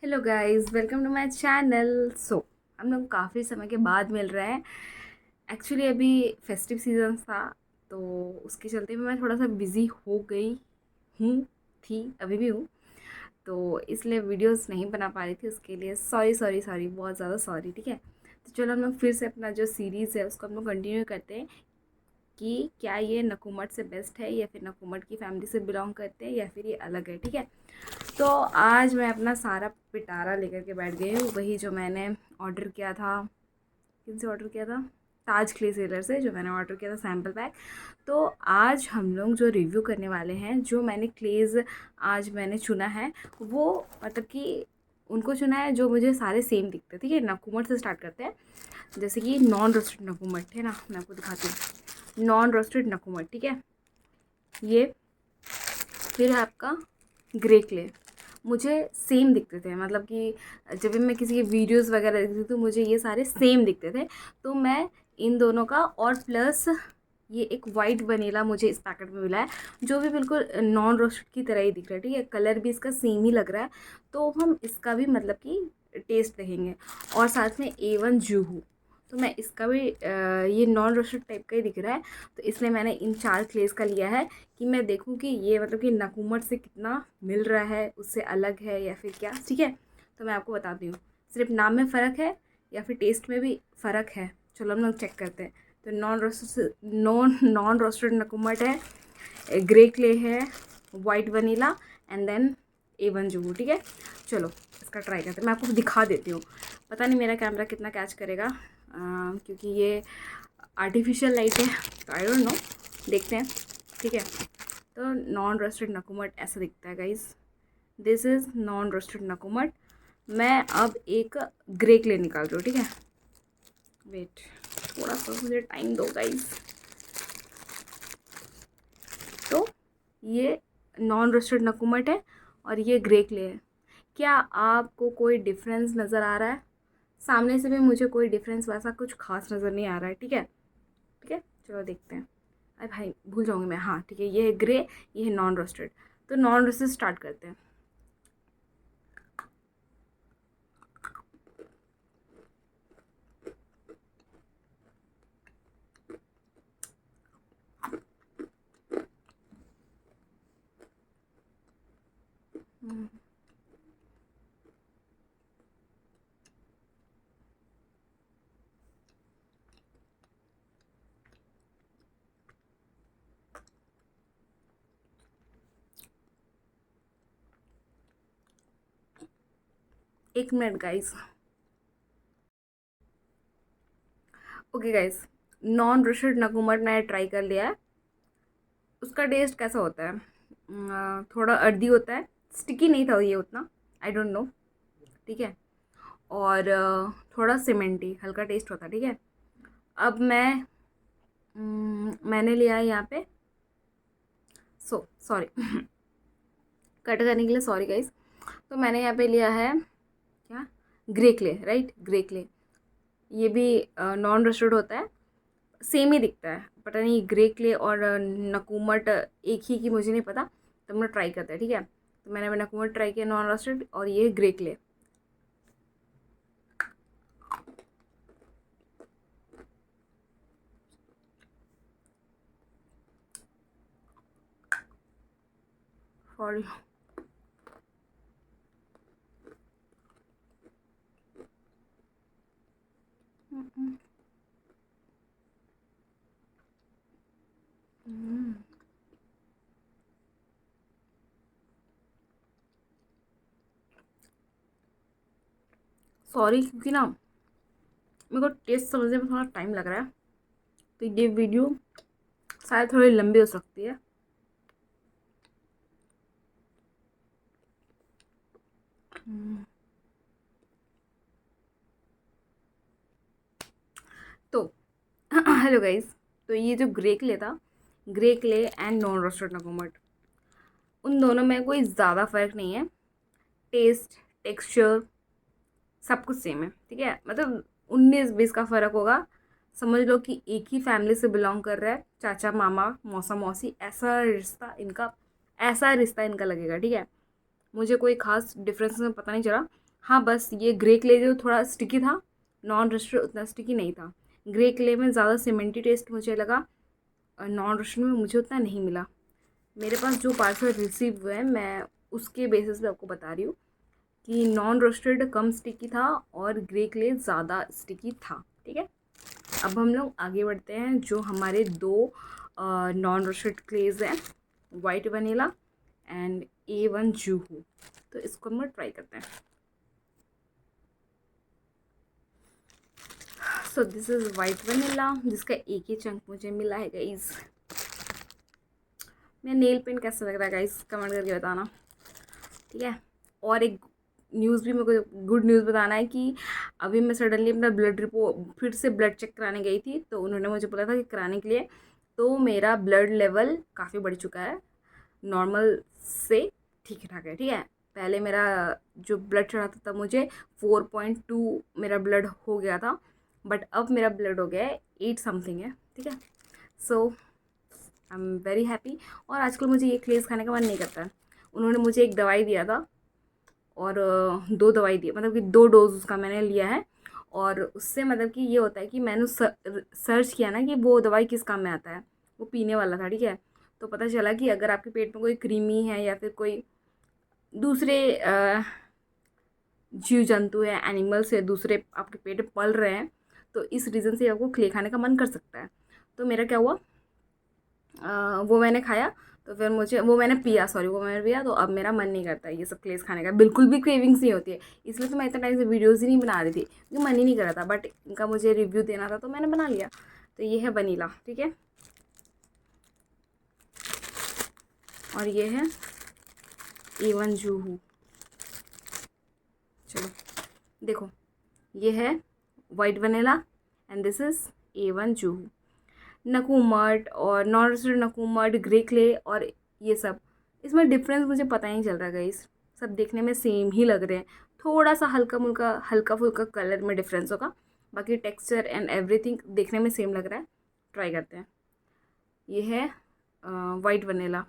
Hello guys, welcome to my channel. हम लोग काफ़ी समय के बाद मिल रहे हैं। एक्चुअली अभी फेस्टिव सीजन था, तो उसके चलते मैं थोड़ा सा बिज़ी हो गई हूँ, थी, अभी भी हूँ। तो इसलिए वीडियोस नहीं बना पा रही थी, उसके लिए सॉरी सॉरी सॉरी, बहुत ज़्यादा सॉरी। ठीक है, तो चलो हम लोग फिर से अपना जो सीरीज़ है उसको हम लोग कंटिन्यू करते हैं कि क्या ये नकुमट से बेस्ट है या फिर नकुमट की फैमिली से बिलोंग करते हैं या फिर ये अलग है। ठीक है, तो आज मैं अपना सारा पिटारा लेकर के बैठ गई हूँ, वही जो मैंने ऑर्डर किया था। किन से ऑर्डर किया था? ताज क्ले सेलर से जो मैंने ऑर्डर किया था, सैम्पल पैक। तो आज हम लोग जो रिव्यू करने वाले हैं, जो मैंने क्लेज़ आज मैंने चुना है, वो मतलब कि उनको चुना है जो मुझे सारे सेम दिखते हैं। ठीक है, नकुमट से स्टार्ट करते हैं। जैसे कि नॉन रोस्टेड नकुमट है ना, मैं आपको दिखाती हूँ। नॉन रोस्टेड नकुमट, ठीक है, ये फिर है आपका ग्रे क्ले। मुझे सेम दिखते थे, मतलब कि जब भी मैं किसी की वीडियोस वगैरह देखती थी तो मुझे ये सारे सेम दिखते थे। तो मैं इन दोनों का, और प्लस ये एक वाइट वनीला मुझे इस पैकेट में मिला है, जो भी बिल्कुल नॉन रोस्टेड की तरह ही दिख रहा है। ठीक है, कलर भी इसका सेम ही लग रहा है। तो हम इसका भी मतलब कि टेस्ट देखेंगे। और साथ में A1 जूहू, तो मैं इसका भी ये नॉन रोस्टेड टाइप का ही दिख रहा है। तो इसलिए मैंने इन 4 क्लेस का लिया है कि मैं देखूं कि ये मतलब कि नकुमट से कितना मिल रहा है, उससे अलग है या फिर क्या। ठीक है, तो मैं आपको बताती हूँ, सिर्फ नाम में फ़र्क है या फिर टेस्ट में भी फ़र्क है। चलो हम लोग चेक करते हैं। तो नॉन रोस्टेड नकुमट है, ग्रे क्ले है, white vanilla, and then A1 Juhu. ठीक है, चलो इसका ट्राई करते हैं। मैं आपको दिखा देती हूँ, पता नहीं मेरा कैमरा कितना कैच करेगा, क्योंकि ये आर्टिफिशियल लाइट है, तो आई डोंट नो, देखते हैं। ठीक है, तो नॉन रोस्टेड नकुमट ऐसा दिखता है guys. This is non roasted नकुमट। मैं अब एक ग्रे क्ले निकाल रही हूँ। ठीक है, वेट, थोड़ा सा मुझे टाइम दो गाइस। तो ये नॉन रोस्टेड नकुमट है और ये ग्रे क्ले है। क्या आपको कोई डिफरेंस नज़र आ रहा है? सामने से भी मुझे कोई डिफरेंस वैसा कुछ खास नज़र नहीं आ रहा है। ठीक है, ठीक है, चलो देखते हैं। अरे भाई, भूल जाऊँगी मैं। हाँ ठीक है, ये है ग्रे, ये है नॉन रोस्टेड। तो नॉन रोस्टेड स्टार्ट करते हैं। एक minute guys. Okay guys, non roasted नकुमट मैंने ट्राई कर लिया है। उसका टेस्ट कैसा होता है? थोड़ा अर्दी होता है, स्टिकी नहीं था ये उतना, आई डोंट नो। ठीक है, और थोड़ा सीमेंटी हल्का टेस्ट होता है। ठीक है, अब मैंने लिया है यहाँ पे, सॉरी कट करने के लिए सॉरी गाइस। तो मैंने यहाँ पे लिया है क्या, grey clay, right, grey clay. ये भी नॉन रोस्टेड होता है, सेम ही दिखता है। पता नहीं ग्रे क्ले और नकुमट एक ही की, मुझे नहीं पता। तो हम लोग ट्राई करते हैं। ठीक है, तो मैंने नकुमट ट्राई किया नॉन रोस्टेड, और ये ग्रे क्ले। सॉरी। सॉरी, क्योंकि ना मेरे को टेस्ट समझने में थोड़ा टाइम लग रहा है, तो ये वीडियो शायद थोड़ी लंबी हो सकती है। तो हेलो गाइस, तो ये जो ग्रे क्ले था, grey clay and non roasted नकुमट, उन दोनों में कोई ज़्यादा फ़र्क नहीं है। टेस्ट, टेक्सचर, सब कुछ सेम है। ठीक है, मतलब 19-20 का फ़र्क होगा। समझ लो कि एक ही फैमिली से बिलोंग कर रहा है, चाचा मामा मौसा मौसी, ऐसा रिश्ता इनका लगेगा। ठीक है, मुझे कोई ख़ास डिफरेंस में पता नहीं चला। हाँ बस ये ग्रे क्ले जो थोड़ा स्टिकी था, नॉन रस्टेड उतना स्टिकी नहीं था। ग्रे क्ले में ज़्यादा सीमेंटी टेस्ट मुझे लगा, और नॉन रस्टेड में मुझे उतना नहीं मिला। मेरे पास जो पार्सल रिसीव हुए हैं मैं उसके बेसिस पे आपको बता रही हूँ कि नॉन रोस्टेड कम स्टिकी था और ग्रे क्ले ज़्यादा स्टिकी था। ठीक है, अब हम लोग आगे बढ़ते हैं। जो हमारे दो नॉन रोस्टेड क्लेज हैं, white vanilla and A1 Juhu, तो इसको हम लोग ट्राई करते हैं। So this is white vanilla, जिसका एक ही चंक मुझे मिला है गाइस। मेरा नेल पेंट कैसा लग रहा है गाइस, कमेंट करके बताना। ठीक है, और एक न्यूज़ भी मेरे को गुड न्यूज़ बताना है कि अभी मैं सडनली अपना ब्लड रिपोर्ट फिर से ब्लड चेक कराने गई थी, तो उन्होंने मुझे बोला था कि कराने के लिए, तो मेरा ब्लड लेवल काफ़ी बढ़ चुका है, नॉर्मल से ठीक ठाक है। ठीक है, पहले मेरा जो ब्लड चढ़ा था तब मुझे 4.2 मेरा ब्लड हो गया था, बट अब मेरा ब्लड हो गया है 8 समथिंग है। ठीक है, सो आई एम वेरी हैप्पी। और आजकल मुझे ये क्लेज खाने का मन नहीं करता है। उन्होंने मुझे एक दवाई दिया था और 2 दवाई दी, मतलब कि 2 डोज उसका मैंने लिया है। और उससे मतलब कि ये होता है कि मैंने सर्च किया ना कि वो दवाई किस काम में आता है, वो पीने वाला था। ठीक है, तो पता चला कि अगर आपके पेट में कोई कृमि है या फिर कोई दूसरे जीव जंतु है, एनिमल्स है, दूसरे आपके पेट में पल रहे हैं, तो इस रीज़न से आपको क्ले खाने का मन कर सकता है। तो मेरा क्या हुआ, वो मैंने खाया, तो फिर मुझे वो मैंने पिया, सॉरी वो मैंने पिया, तो अब मेरा मन नहीं करता ये सब क्लेस खाने का, बिल्कुल भी क्रेविंग्स नहीं होती है। इसलिए तो मैं इतना टाइम से वीडियोज़ ही नहीं बना रही थी, क्योंकि मन ही नहीं कर रहा था, बट इनका मुझे रिव्यू देना था तो मैंने बना लिया। तो ये है वनीला, ठीक है, और ये है A1 जूहू। चलो देखो, ये है white vanilla and this is A1 जूहू। नकूमट और नॉन रोस्टेड नकूमट, ग्रे क्ले और ये सब, इसमें डिफरेंस मुझे पता ही नहीं चल रहा गाइस। सब देखने में सेम ही लग रहे हैं, थोड़ा सा हल्का फुल्का कलर में डिफरेंस होगा, बाकी टेक्सचर एंड एवरीथिंग देखने में सेम लग रहा है। ट्राई करते हैं। ये है वाइट वनीला।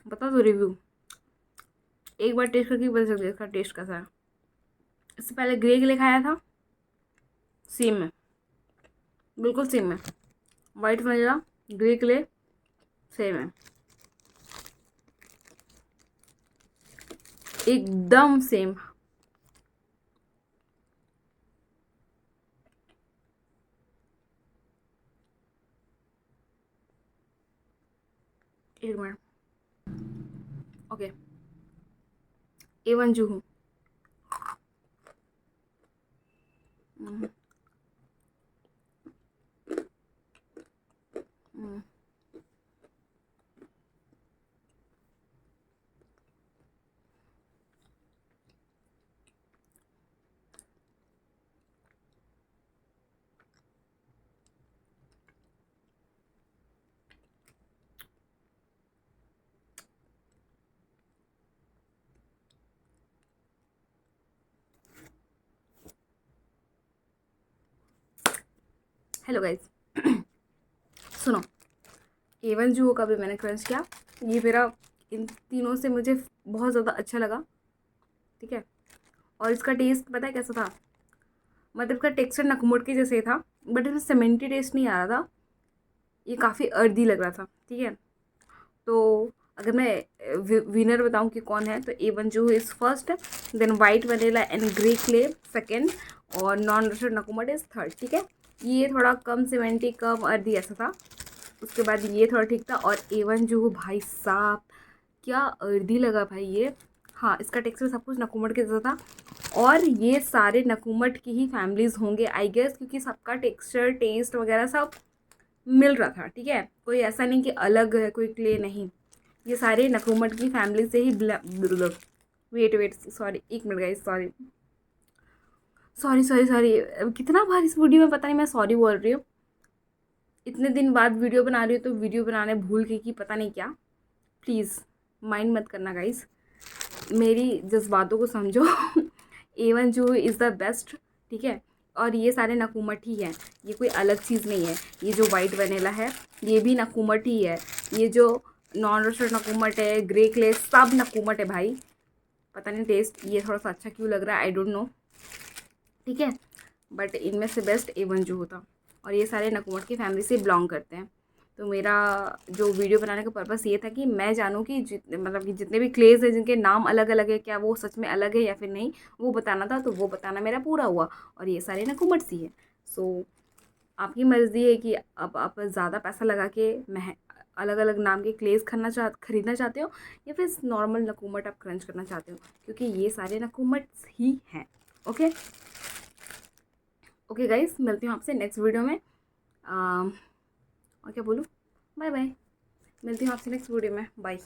बता दो रिव्यू, एक बार टेस्ट करके बता सकते इसका टेस्ट कैसा है। इससे पहले ग्रे क्ले खाया था, सेम है, बिल्कुल सेम है। White vanilla, grey clay same है, एकदम सेम। एक मिनट, ओके, A1 जूहू। हम्म, हम्म। हेलो गाइस, सुनो, A1 जूहू का भी मैंने क्रंच किया। ये मेरा इन तीनों से मुझे बहुत ज़्यादा अच्छा लगा। ठीक है, और इसका टेस्ट पता है कैसा था, मतलब इसका टेक्सचर नकमुट के जैसे था, बट इसमें सीमेंटी टेस्ट नहीं आ रहा था, ये काफ़ी अर्दी लग रहा था। ठीक है, तो अगर मैं विनर बताऊं कि कौन है, तो A1 Juhu is first, then white vanilla and grey clay second, और नॉन रोस्टेड नकुमट इज़ थर्ड। ठीक है, ये थोड़ा कम सीमेंटी कम अर्दी ऐसा था, उसके बाद ये थोड़ा ठीक था, और A1 जूहू भाई साहब क्या अर्दी लगा भाई ये। हाँ, इसका टेक्सचर सब कुछ नकुमट के जैसा था, और ये सारे नकुमट की ही फैमिलीज़ होंगे आई गेस, क्योंकि सबका टेक्सचर टेस्ट वगैरह सब मिल रहा था। ठीक है, कोई ऐसा नहीं कि अलग है कोई क्ले, नहीं, ये सारे नकुमट की फैमिली से ही वेट वेट सॉरी, एक minute guys, sorry sorry sorry sorry, कितना बार इस वीडियो में पता नहीं मैं सॉरी बोल रही हूँ। इतने दिन बाद वीडियो बना रही हूँ तो वीडियो बनाने भूल गई कि पता नहीं क्या, प्लीज़ माइंड मत करना गाइस, मेरी जज्बातों को समझो। A1 जो इज़ द बेस्ट। ठीक है, और ये सारे नकुमट ही हैं, ये कोई अलग चीज़ नहीं है। ये जो वाइट वनीला है ये भी नकुमट ही है, ये जो नॉन रोस्टेड नकुमट है, ग्रे क्ले, सब नकुमट है भाई। पता नहीं टेस्ट ये थोड़ा सा अच्छा क्यों लग रहा है, आई डोंट नो, ठीक है। बट इनमें से बेस्ट A1 जो होता, और ये सारे नकुमट की फैमिली से बिलोंग करते हैं। तो मेरा जो वीडियो बनाने का पर्पस ये था कि मैं जानूँ कि मतलब कि जितने भी क्लेज हैं जिनके नाम अलग अलग है, क्या वो सच में अलग है या फिर नहीं, वो बताना था। तो वो बताना मेरा पूरा हुआ, और ये सारे नकुमट सी है। सो आपकी मर्ज़ी है कि अब आप ज़्यादा पैसा लगा के मह अलग अलग नाम के क्लेज खरीदना चाहते हो, या फिर नॉर्मल नकुमट आप क्रंच करना चाहते हो, क्योंकि ये सारे नकुमट्स ही हैं। ओके ओके गाइस, मिलती हूँ आपसे नेक्स्ट वीडियो में। और क्या बोलूँ, बाय बाय। मिलती हूँ आपसे नेक्स्ट वीडियो में, बाय।